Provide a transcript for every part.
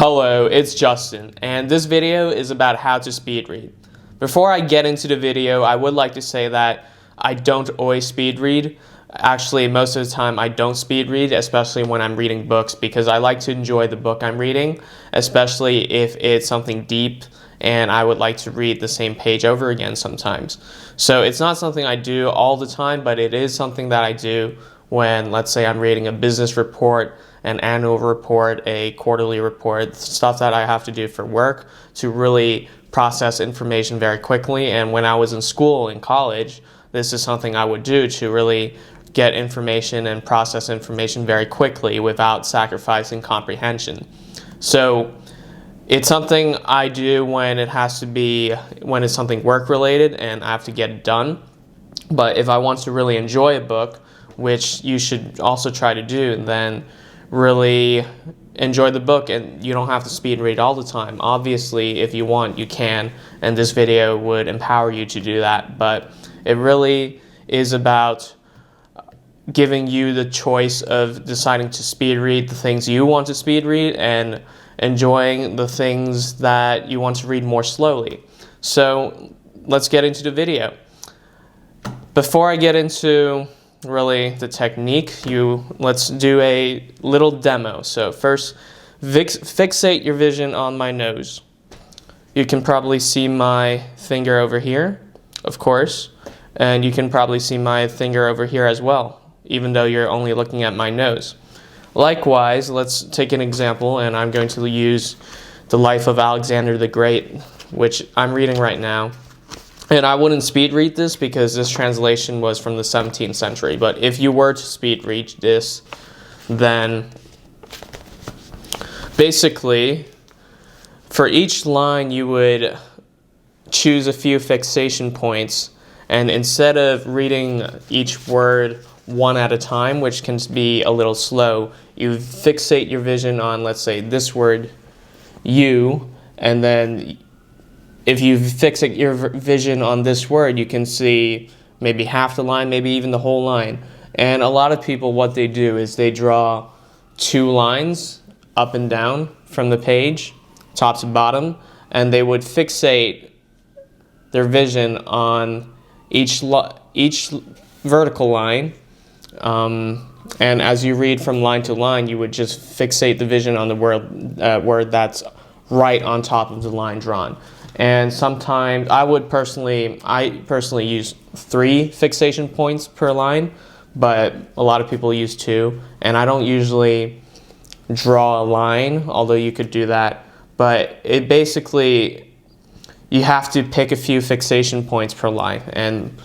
Hello, it's Justin, and this video is about how to speed read. Before I get into the video, I would like to say that I don't always speed read. Actually, most of the time I don't speed read, especially when I'm reading books, because I like to enjoy the book I'm reading, especially if it's something deep and I would like to read the same page over again sometimes. So it's not something I do all the time, but it is something that I do when, let's say, I'm reading a business report, an annual report, a quarterly report, stuff that I have to do for work to really process information very quickly. And when I was in school, in college, this is something I would do to really get information and process information very quickly without sacrificing comprehension. So it's something I do when it's something work related and I have to get it done. But if I want to really enjoy a book, which you should also try to do, then really enjoy the book, and you don't have to speed read all the time. Obviously, if you want, you can, and this video would empower you to do that. But it really is about giving you the choice of deciding to speed read the things you want to speed read and enjoying the things that you want to read more slowly. So let's get into the video. Before I get into really the technique, let's do a little demo. So first, fixate your vision on my nose. You can probably see my finger over here, of course, and you can probably see my finger over here as well, even though you're only looking at my nose. Likewise, let's take an example, and I'm going to use The Life of Alexander the Great, which I'm reading right now. And I wouldn't speed read this because this translation was from the 17th century. But if you were to speed read this, then basically for each line you would choose a few fixation points, and instead of reading each word one at a time, which can be a little slow, you fixate your vision on, let's say, this word, you, and then if you fixate your vision on this word, you can see maybe half the line, maybe even the whole line. And a lot of people, what they do is they draw two lines up and down from the page, top to bottom, and they would fixate their vision on each vertical line. And as you read from line to line, you would just fixate the vision on the word that's right on top of the line drawn. And sometimes I personally use 3 fixation points per line, but a lot of people use 2. And I don't usually draw a line, although you could do that. But it basically, you have to pick a few fixation points per line. And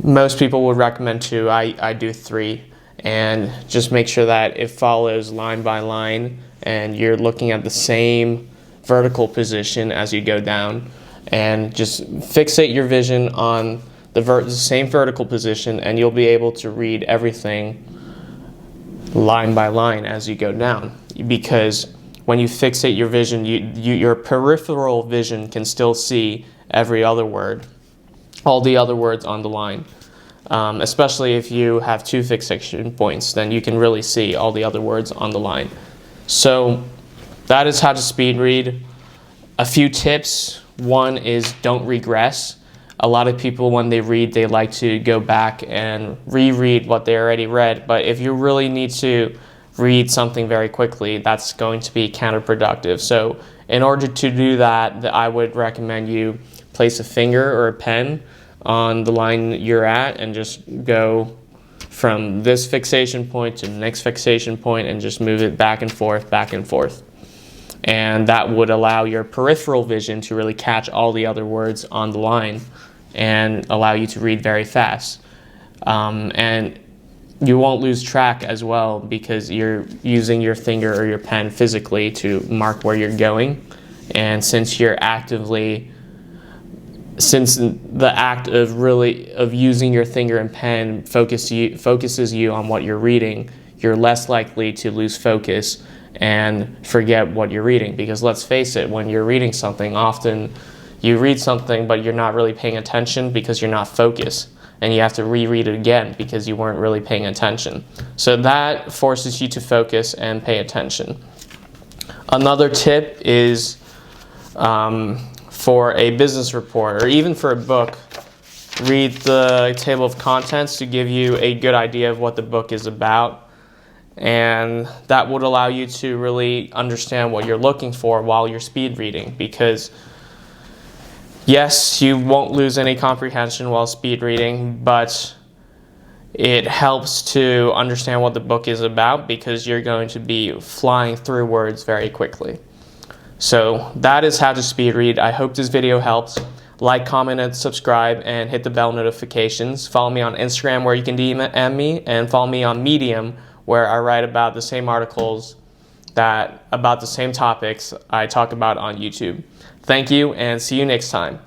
most people would recommend 2. I do 3. And just make sure that it follows line by line and you're looking at the same vertical position as you go down, and just fixate your vision on the same vertical position, and you'll be able to read everything line by line as you go down. Because when you fixate your vision, your peripheral vision can still see every other word, all the other words on the line. Especially if you have 2 fixation points, then you can really see all the other words on the line. So that is how to speed read. A few tips. One is don't regress. A lot of people, when they read, they like to go back and reread what they already read. But if you really need to read something very quickly, that's going to be counterproductive. So in order to do that, I would recommend you place a finger or a pen on the line you're at and just go from this fixation point to the next fixation point and just move it back and forth, back and forth. And that would allow your peripheral vision to really catch all the other words on the line and allow you to read very fast. And you won't lose track as well because you're using your finger or your pen physically to mark where you're going. And since the act of using your finger and pen focuses you on what you're reading, you're less likely to lose focus and forget what you're reading. Because let's face it, when you're reading something, often you read something but you're not really paying attention because you're not focused, and you have to reread it again because you weren't really paying attention. So that forces you to focus and pay attention. Another tip is for a business report or even for a book, read the table of contents to give you a good idea of what the book is about. And that would allow you to really understand what you're looking for while you're speed reading, because yes, you won't lose any comprehension while speed reading, but it helps to understand what the book is about because you're going to be flying through words very quickly. So that is how to speed read. I hope this video helps. Like, comment, and subscribe, and hit the bell notifications. Follow me on Instagram where you can DM me, and follow me on Medium where I write about the same articles about the same topics I talk about on YouTube. Thank you, and see you next time.